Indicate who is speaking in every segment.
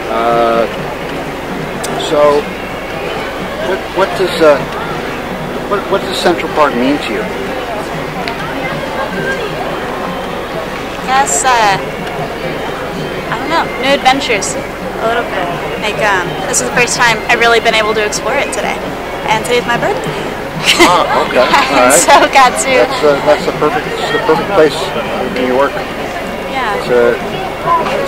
Speaker 1: Uh, so, what does Central Park mean to you?
Speaker 2: I guess, I don't know, new adventures, a little bit. Like, this is the first time I've really been able to explore it today. And today's my birthday.
Speaker 1: Oh, okay. All right.
Speaker 2: So got to...
Speaker 1: That's the perfect place in New York to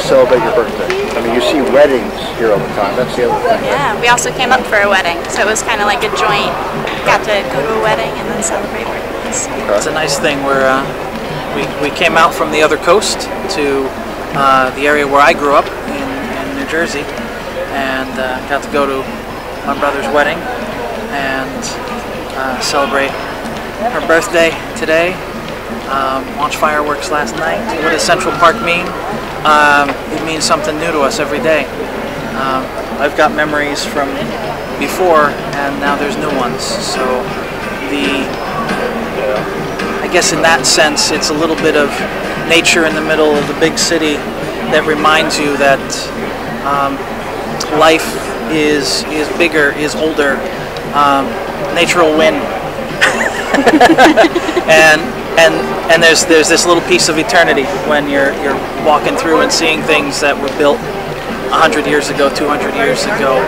Speaker 1: celebrate your birthday. I mean, you see weddings here all the time. That's the other thing.
Speaker 2: Yeah, we also came up for a wedding, so it was kind of like a joint. Got to go to a wedding and then celebrate birthdays.
Speaker 1: Okay.
Speaker 3: It's a nice thing where we came out from the other coast to the area where I grew up in New Jersey, and got to go to my brother's wedding and celebrate her birthday today. Launched fireworks last night. What does Central Park mean? It means something new to us every day. I've got memories from before, and now there's new ones. So I guess in that sense, it's a little bit of nature in the middle of the big city that reminds you that life is bigger, is older. Nature will win. and there's this little piece of eternity when you're walking through and seeing things that were built 100 years ago, 200 years ago,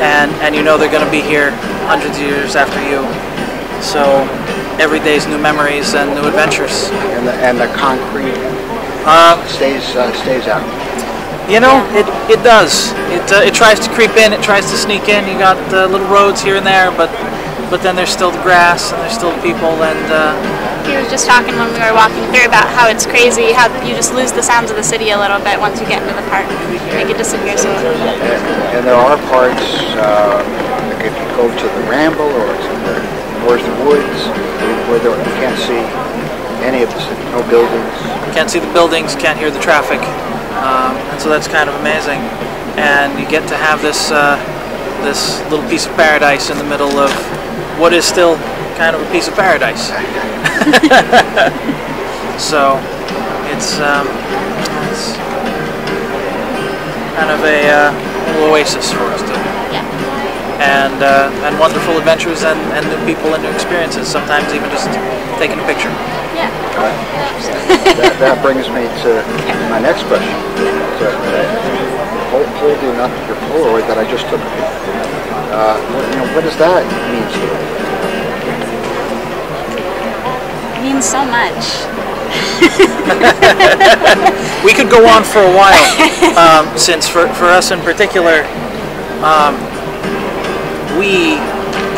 Speaker 3: and you know they're going to be here hundreds of years after you. So every day's new memories and new adventures.
Speaker 1: And the concrete stays out.
Speaker 3: You know, it does. It tries to creep in. It tries to sneak in. You got little roads here and there, but then there's still the grass and there's still the people. And
Speaker 2: he was just talking when we were walking through about how it's crazy how you just lose the sounds of the city a little bit once you get into the park. Like it disappears a little bit.
Speaker 1: And there are parts, like if you go to the Ramble or to the North Woods, where you can't see any of the city, no buildings.
Speaker 3: Can't see the buildings, can't hear the traffic, and so that's kind of amazing. And you get to have this this little piece of paradise in the middle of what is still kind of a piece of paradise. So it's kind of a little oasis for us too.
Speaker 2: Yeah.
Speaker 3: And wonderful adventures and new people and new experiences. Sometimes even just taking a picture.
Speaker 2: Yeah.
Speaker 1: That brings me to my next question. Holding up your Polaroid that I just took. What does that mean to you?
Speaker 2: It means so much.
Speaker 3: We could go on for a while, since for us in particular, we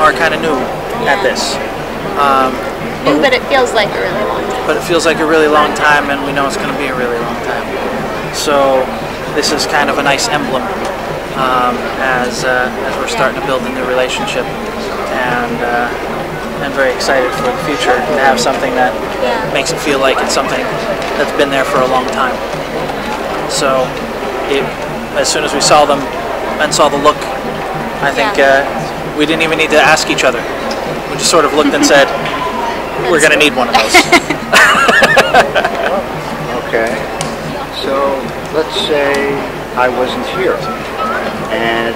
Speaker 3: are kind of new at this.
Speaker 2: New, but it feels like a really long time.
Speaker 3: But it feels like a really long time, and we know it's going to be a really long time. So this is kind of a nice emblem as we're starting to build a new relationship, and very excited for the future to have something that makes it feel like it's something that's been there for a long time. So as soon as we saw them and saw the look, I think we didn't even need to ask each other. We just sort of looked and said, we're going to need one of those.
Speaker 1: Okay. So let's say I wasn't here, and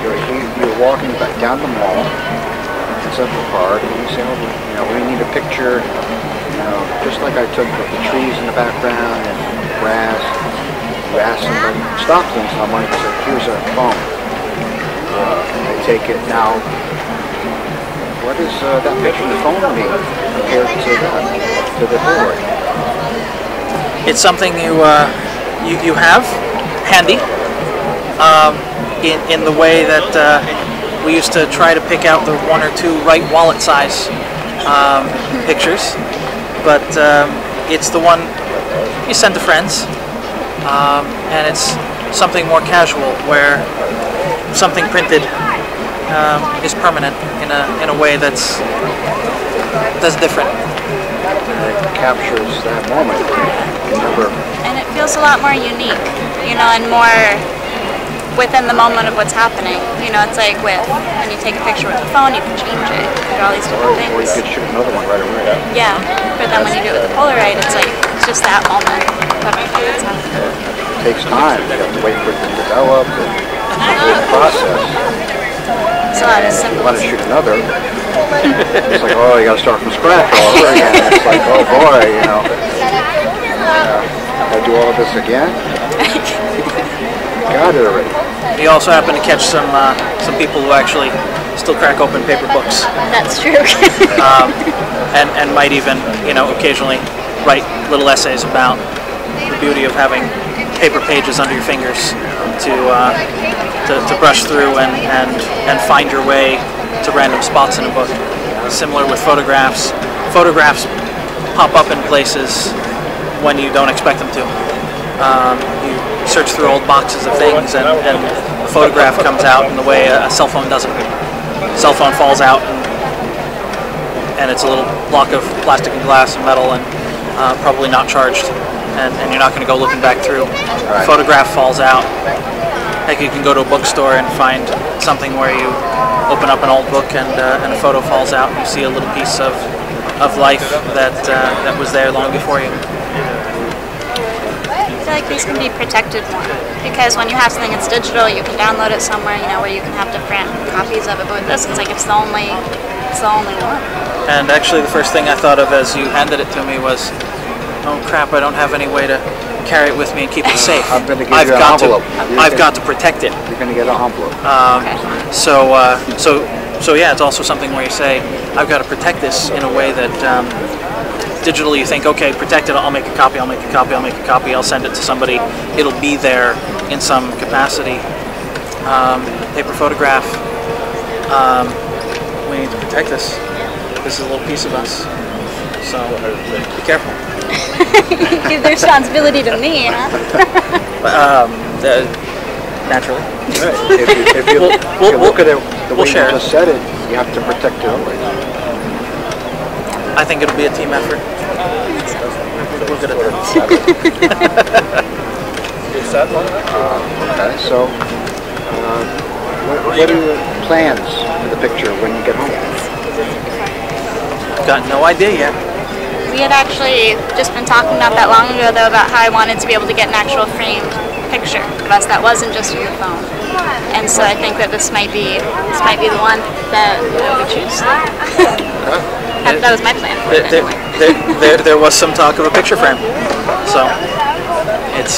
Speaker 1: you're walking back down the mall in Central Park, and you say, we need a picture, just like I took with the trees in the background and the grass. You ask somebody, stop them, someone, and say, here's a phone. They take it now. What does that picture of the phone mean compared to the Polaroid?
Speaker 3: It's something you have handy, in the way that we used to try to pick out the one or two right wallet size pictures, but it's the one you send to friends, and it's something more casual where something printed is permanent in a way that's different.
Speaker 1: It captures that moment.
Speaker 2: And it feels a lot more unique, and more within the moment of what's happening. It's like when you take a picture with a phone, you can change it, do all these different things.
Speaker 1: Or you could shoot another one right away.
Speaker 2: Yeah, but then when you do it with the Polaroid, it's like it's just that moment of everything that's happening.
Speaker 1: takes time. You have to wait for it to develop and the whole process.
Speaker 2: It's a lot of
Speaker 1: You
Speaker 2: symbols.
Speaker 1: want to shoot another. It's like, oh, you got to start from scratch all over again. It's like, oh boy, you know. Gotta do all of this again? Got it already.
Speaker 3: You also happen to catch some people who actually still crack open paper books,
Speaker 2: That's true.
Speaker 3: and might even, you know, occasionally write little essays about the beauty of having paper pages under your fingers to brush through and find your way to random spots in a book. Similar with photographs. Photographs pop up in places when you don't expect them to. You search through old boxes of things and a photograph comes out in the way a cell phone doesn't. A cell phone falls out and it's a little block of plastic and glass and metal and probably not charged, and you're not going to go looking back through.
Speaker 1: Right.
Speaker 3: Photograph falls out. Heck, you can go to a bookstore and find something where you open up an old book and a photo falls out and you see a little piece of life that was there long before you.
Speaker 2: I feel like these can be protected more because when you have something that's digital, you can download it somewhere, you know, where you can have different copies of it. But with this, it's like it's the only one.
Speaker 3: And actually, the first thing I thought of as you handed it to me was, oh crap! I don't have any way to carry it with me and keep it safe.
Speaker 1: I'm going to give you an envelope.
Speaker 3: I've got to protect it.
Speaker 1: You're going to get an envelope.
Speaker 3: So yeah, it's also something where you say, I've got to protect this in a way that digitally you think, okay, protect it, I'll make a copy, I'll send it to somebody, it'll be there in some capacity. Paper photograph, we need to protect this. This is a little piece of us. So be careful.
Speaker 2: Give the responsibility to me, huh?
Speaker 3: Naturally.
Speaker 1: Right. If you look at it the way you
Speaker 3: share
Speaker 1: just said it, you have to protect it always.
Speaker 3: I think it'll be a team effort. We're good at that.
Speaker 1: Okay, so what are your plans for the picture when you get home?
Speaker 3: Got no idea yet.
Speaker 2: We had actually just been talking not that long ago, though, about how I wanted to be able to get an actual framed picture of us that wasn't just from the phone. And so I think that this might be the one that we choose. That was my plan for it anyway.
Speaker 3: There was some talk of a picture frame, so it's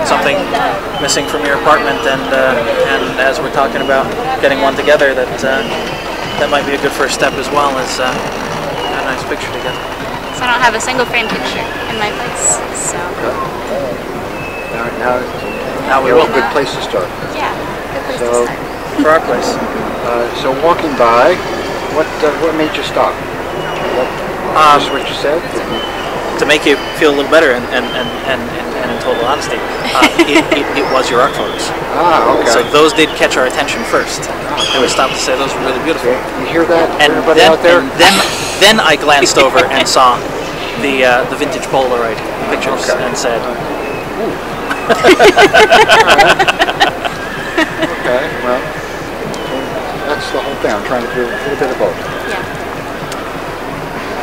Speaker 3: something missing from your apartment, and as we're talking about getting one together, that might be a good first step as well as a nice picture together.
Speaker 2: So I don't have a single frame picture in my place, so
Speaker 1: Now
Speaker 3: we
Speaker 1: we
Speaker 3: will.
Speaker 1: have a good place to start.
Speaker 2: yeah, good place
Speaker 1: So,
Speaker 2: to start.
Speaker 3: For our place.
Speaker 1: So walking by, what made you stop? Just what you said?
Speaker 3: To make you feel a little better, and in total honesty, it was your art photos.
Speaker 1: Ah, okay.
Speaker 3: So those did catch our attention first. And we stopped to say those were really beautiful.
Speaker 1: You hear that,
Speaker 3: And
Speaker 1: everybody out there?
Speaker 3: then I glanced over and saw the vintage Polaroid pictures and said,
Speaker 1: Okay, well, that's the whole thing. I'm trying to do a little bit of both.
Speaker 2: Yeah.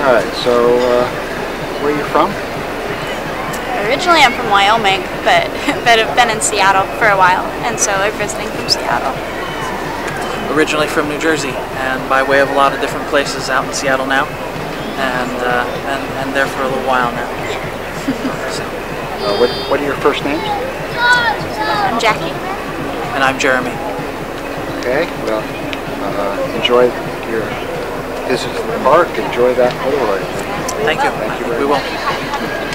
Speaker 1: All right, so where are you from?
Speaker 2: Originally I'm from Wyoming, but I've been in Seattle for a while, and so I'm visiting from Seattle.
Speaker 3: originally from New Jersey, and by way of a lot of different places out in Seattle now, and there for a little while now. So,
Speaker 1: What are your first names?
Speaker 2: I'm Jackie.
Speaker 3: and I'm Jeremy.
Speaker 1: Okay, well, enjoy your visit to the park. Enjoy that Polaroid.
Speaker 3: Thank you.
Speaker 1: Thank you very
Speaker 3: We
Speaker 1: much.
Speaker 3: will.